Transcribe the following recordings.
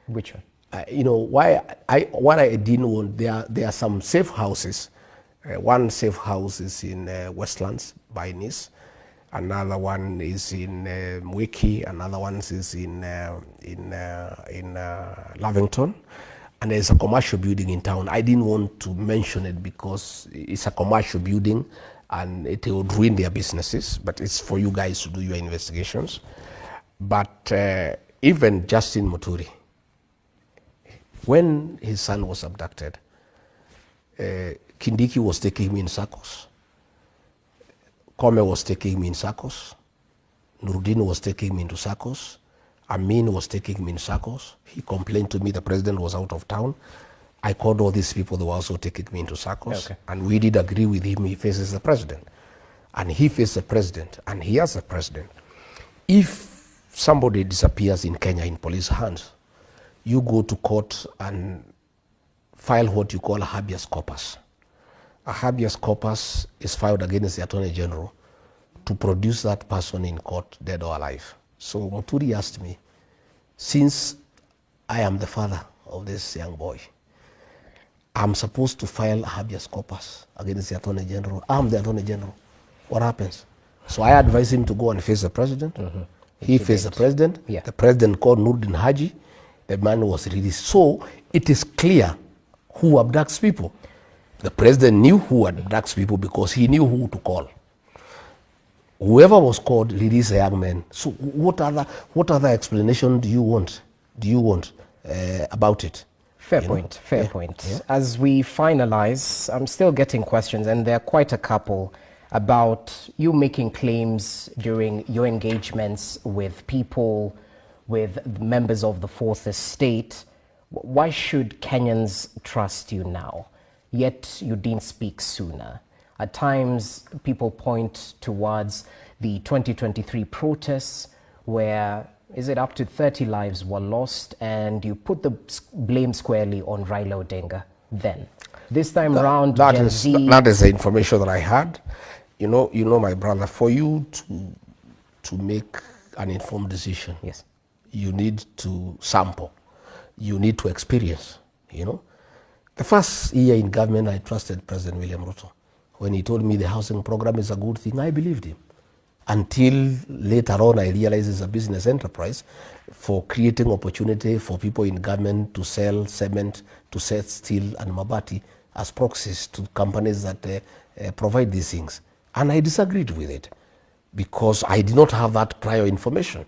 Which one? What I didn't want, there are some safe houses. One safe house is in Westlands by Nice. Another one is in Wiki. Another one is in Lavington. And there's a commercial building in town. I didn't want to mention it because it's a commercial building and it would ruin their businesses. But it's for you guys to do your investigations. But even Justin Muturi, when his son was abducted, Kindiki was taking me in circles. Kome was taking me in circles. Nurudin was taking me into circles. Amin was taking me in circles. He complained to me the president was out of town. I called all these people, they were also taking me into circles. Okay. And we did agree with him, he faces the president. And he faces the president, and he has the president. If somebody disappears in Kenya in police hands, you go to court and file what you call a habeas corpus. A habeas corpus is filed against the Attorney General to produce that person in court, dead or alive. So Muturi asked me, since I am the father of this young boy, I'm supposed to file a habeas corpus against the Attorney General. I'm the Attorney General. What happens? So I advised him to go and face the president. He faced the president. Yeah. The president called Nurdin Haji. The man was released. So it is clear who abducts people. The president knew who abducts people because he knew who to call. Whoever was called released the young man. So what other explanation do you want about it? Fair point. Yeah. As we finalize, I'm still getting questions, and there are quite a couple about you making claims during your engagements with people, with members of the Fourth Estate. Why should Kenyans trust you now? Yet you didn't speak sooner. At times, people point towards the 2023 protests where, is it up to 30 lives were lost, and you put the blame squarely on Raila Odinga then. This time around, that is the information that I had. You know, my brother, for you to make an informed decision, yes, you need to sample, you need to experience, The first year in government, I trusted President William Ruto. When he told me the housing program is a good thing, I believed him. Until later on, I realized it's a business enterprise for creating opportunity for people in government to sell cement, to sell steel and mabati as proxies to companies that provide these things. And I disagreed with it because I did not have that prior information.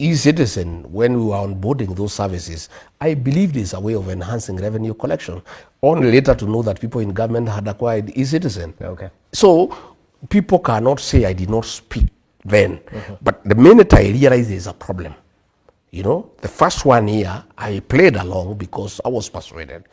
E-Citizen, when we were onboarding those services, I believed it's a way of enhancing revenue collection. Only later to know that people in government had acquired E-Citizen. Okay. So people cannot say I did not speak then. But the minute I realized there's a problem, the first 1 year I played along because I was persuaded.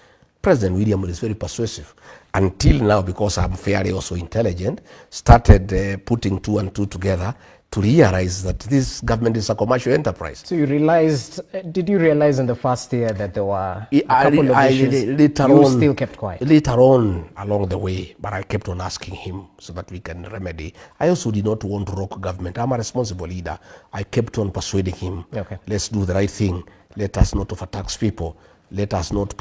President William is very persuasive. Until now, because I'm fairly also intelligent, started putting 2 and 2 together to realize that this government is a commercial enterprise. So did you realize in the first year that there were a couple of issues? Still kept quiet? Later on along the way, but I kept on asking him so that we can remedy. I also did not want to rock government. I'm a responsible leader. I kept on persuading him, let's do the right thing. Let us not overtax people. Let us not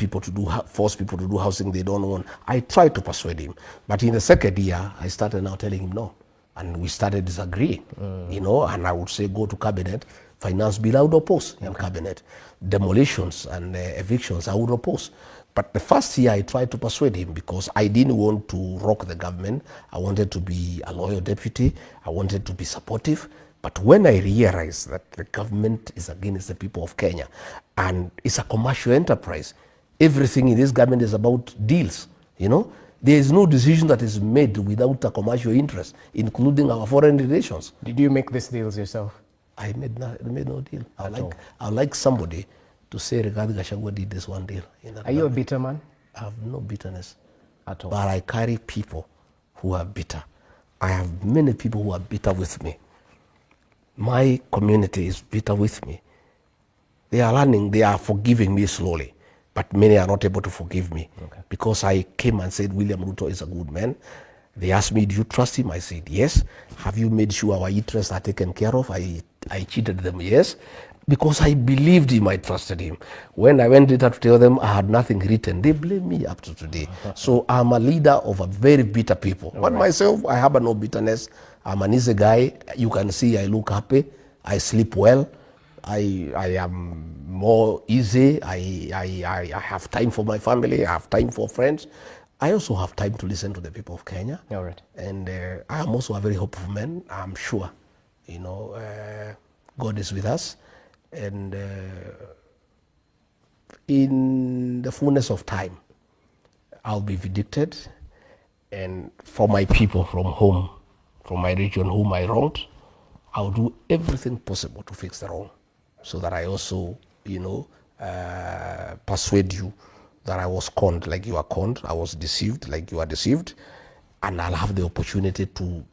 force people to do housing they don't want. I tried to persuade him. But in the second year, I started now telling him no. And we started disagreeing, and I would say go to cabinet, finance bill, I would oppose in cabinet. Demolitions and evictions, I would oppose. But the first year I tried to persuade him because I didn't want to rock the government. I wanted to be a loyal deputy. I wanted to be supportive. But when I realized that the government is against the people of Kenya and it's a commercial enterprise, everything in this government is about deals, There is no decision that is made without a commercial interest, including our foreign relations. Did you make these deals yourself? I made no deal. I like somebody to say, regarding Gachagua did this one deal. Are you a bitter man? I have no bitterness at all. But I carry people who are bitter. I have many people who are bitter with me. My community is bitter with me. They are learning, they are forgiving me slowly. But many are not able to forgive me because I came and said, William Ruto is a good man. They asked me, do you trust him? I said, yes. Have you made sure our interests are taken care of? I cheated them, yes. because I believed him, I trusted him. When I went later to tell them I had nothing written, they blame me up to today. So I'm a leader of a very bitter people. But myself, I have no bitterness. I'm an easy guy. You can see I look happy. I sleep well. I am more easy. I have time for my family. I have time for friends. I also have time to listen to the people of Kenya. All right. And I am also a very hopeful man. I'm sure, God is with us. And in the fullness of time, I'll be vindicated. And for my people from home, from my region whom I wronged, I'll do everything possible to fix the wrong, so that I also, persuade you that I was conned like you are conned, I was deceived like you are deceived, and I'll have the opportunity to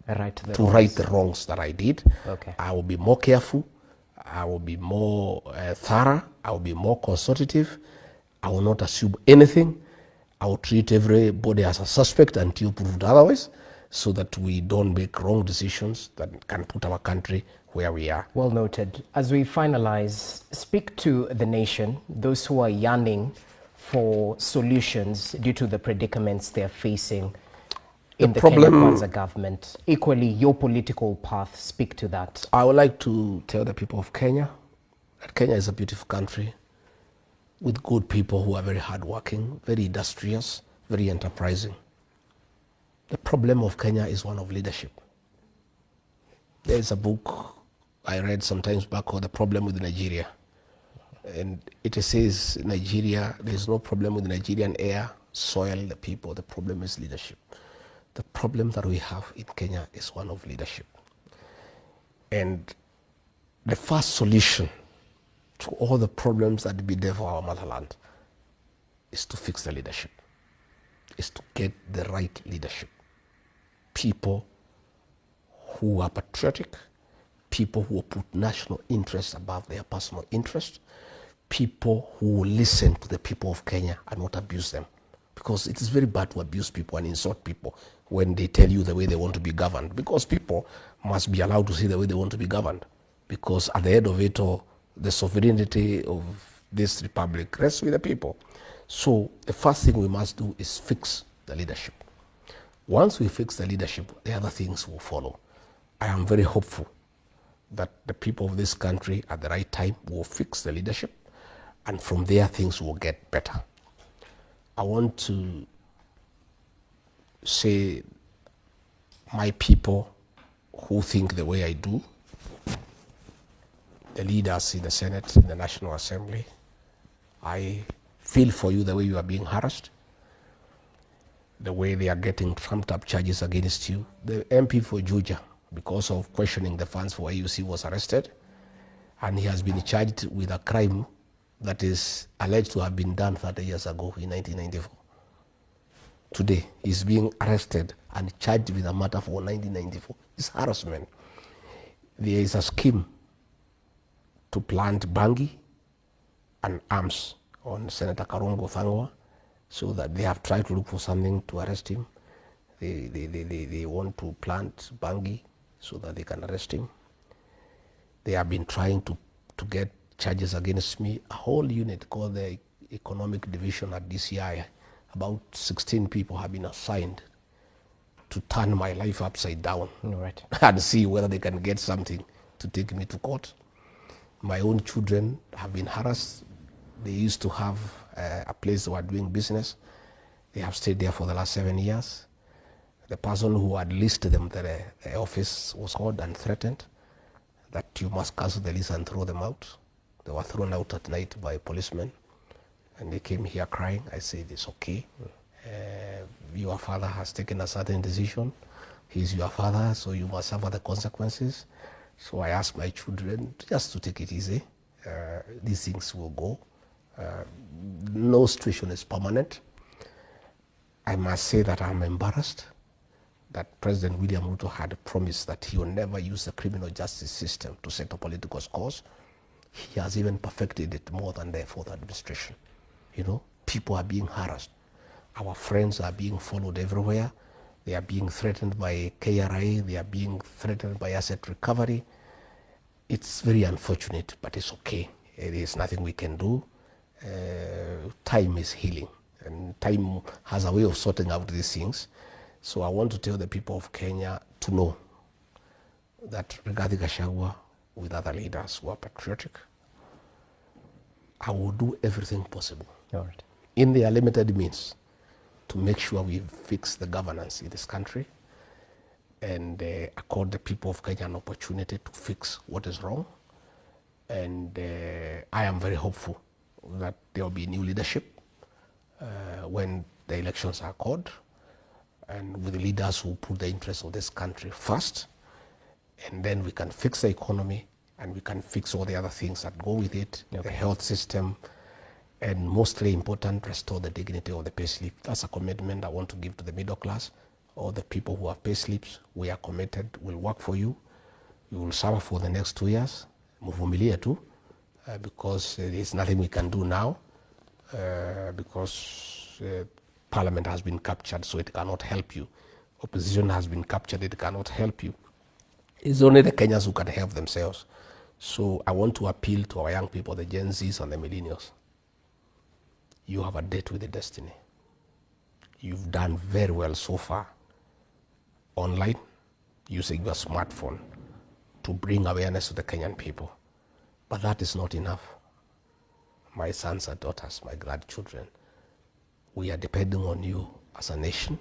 right the wrongs that I did. Okay. I will be more careful. I will be more thorough. I will be more consultative. I will not assume anything. I will treat everybody as a suspect until proved otherwise, so that we don't make wrong decisions that can put our country where we are. Well noted. As we finalize, speak to the nation, those who are yearning for solutions due to the predicaments they're facing in the Kenya Kwanza government. Equally, your political path, speak to that. I would like to tell the people of Kenya that Kenya is a beautiful country with good people who are very hardworking, very industrious, very enterprising. The problem of Kenya is one of leadership. There is a book I read sometimes back called The Problem with Nigeria. And it says Nigeria, there is no problem with Nigerian air, soil, the people. The problem is leadership. The problem that we have in Kenya is one of leadership. And the first solution to all the problems that bedevil our motherland is to fix the leadership, is to get the right leadership. People who are patriotic, people who put national interests above their personal interest, people who listen to the people of Kenya and not abuse them. Because it is very bad to abuse people and insult people when they tell you the way they want to be governed, because people must be allowed to see the way they want to be governed. Because at the end of it all, the sovereignty of this republic rests with the people. So the first thing we must do is fix the leadership. Once we fix the leadership, the other things will follow. I am very hopeful that the people of this country at the right time will fix the leadership, and from there things will get better. I want to say my people who think the way I do, the leaders in the Senate, in the National Assembly, I feel for you the way you are being harassed, the way they are getting trumped up charges against you. The MP for Juja, because of questioning the funds for AUC, was arrested, and he has been charged with a crime that is alleged to have been done 30 years ago in 1994. Today, he's being arrested and charged with a matter for 1994. It's harassment. There is a scheme to plant bangi and arms on Senator Karongo Thangwa, so that they have tried to look for something to arrest him. They want to plant bangi so that they can arrest him. They have been trying to get charges against me. A whole unit called the Economic Division at DCI, about 16 people have been assigned to turn my life upside down. Right. And see whether they can get something to take me to court. My own children have been harassed. They used to have a place they were doing business. They have stayed there for the last 7 years. The person who had listed them, the office was called and threatened that you must cancel the lease and throw them out. They were thrown out at night by policemen, and they came here crying. I said, it's okay. Your father has taken a certain decision. He's your father, so you must suffer the consequences. So I asked my children just to take it easy. These things will go. No situation is permanent. I must say that I'm embarrassed that President William Ruto had promised that he will never use the criminal justice system to settle political scores. He has even perfected it more than the fourth administration. You know, people are being harassed. Our friends are being followed everywhere. They are being threatened by KRA. They are being threatened by asset recovery. It's very unfortunate, but it's okay. There is nothing we can do. Time is healing, and time has a way of sorting out these things. So I want to tell the people of Kenya to know that regarding Gachagua, with other leaders who are patriotic, I will do everything possible in their limited means to make sure we fix the governance in this country and accord the people of Kenya an opportunity to fix what is wrong. And I am very hopeful that there will be new leadership when the elections are called, and with leaders who put the interests of this country first, and then we can fix the economy and we can fix all the other things that go with it, the health system, and mostly important, restore the dignity of the pay slip. That's a commitment I want to give to the middle class. All the people who have pay slips, we are committed, we'll work for you. You will suffer for the next 2 years. Muvumilie tu, because there is nothing we can do now, because Parliament has been captured, so it cannot help you. Opposition has been captured, it cannot help you. It's only the Kenyans who can help themselves. So I want to appeal to our young people, the Gen Zs and the millennials. You have a date with the destiny. You've done very well so far online, using your smartphone to bring awareness to the Kenyan people. But that is not enough. My sons and daughters, my grandchildren, we are depending on you as a nation.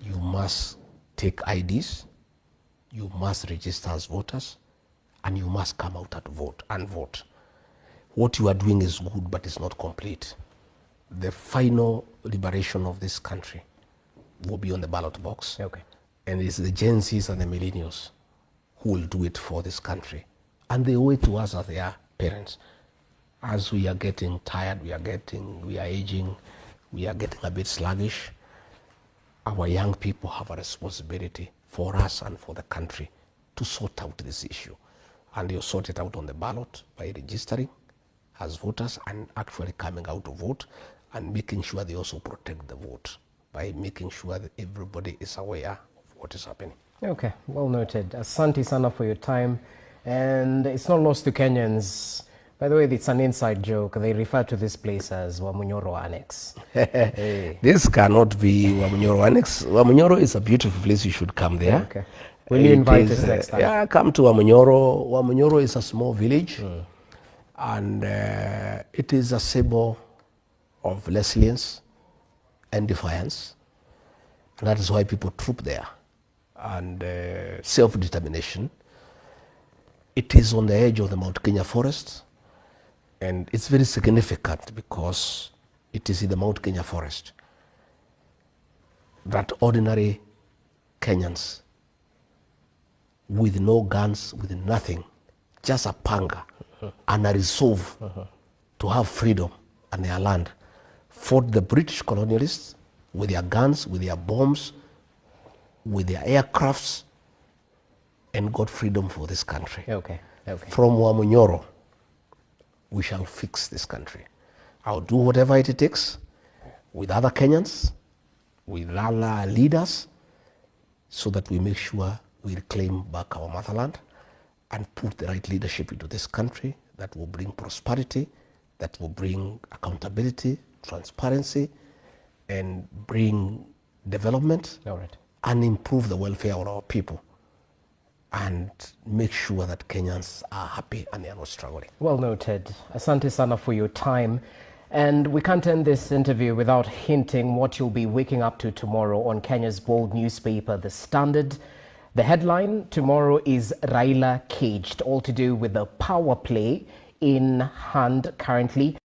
You must take IDs, you must register as voters, and you must come out and vote. What you are doing is good, but it's not complete. The final liberation of this country will be on the ballot box. And it's the Gen Zs and the millennials who will do it for this country. And they owe it to us as their parents. As we are getting tired, we are aging, we are getting a bit sluggish, our young people have a responsibility for us and for the country to sort out this issue. And you sort it out on the ballot by registering as voters and actually coming out to vote, and making sure they also protect the vote by making sure that everybody is aware of what is happening. Okay, well noted. Asante sana for your time. And it's not lost to Kenyans. By the way, it's an inside joke. They refer to this place as Wamunyoro Annex. Hey. This cannot be Wamunyoro Annex. Wamunyoro is a beautiful place. You should come there. Okay. Will you invite us next time? Yeah, come to Wamunyoro. Wamunyoro is a small village. And it is a symbol of resilience and defiance. And that is why people troop there. And self-determination. It is on the edge of the Mount Kenya forest. And it's very significant because it is in the Mount Kenya forest that ordinary Kenyans with no guns, with nothing, just a panga and a resolve to have freedom and their land, fought the British colonialists with their guns, with their bombs, with their aircrafts, and got freedom for this country. From Wamunyoro, we shall fix this country. I'll do whatever it takes with other Kenyans, with other leaders, so that we make sure we reclaim back our motherland and put the right leadership into this country that will bring prosperity, that will bring accountability, transparency, and bring development, and improve the welfare of our people, and make sure that Kenyans are happy and they are not struggling. Well noted. Asante sana for your time. And we can't end this interview without hinting what you'll be waking up to tomorrow on Kenya's bold newspaper, The Standard. The headline tomorrow is Raila caged, all to do with the power play in hand currently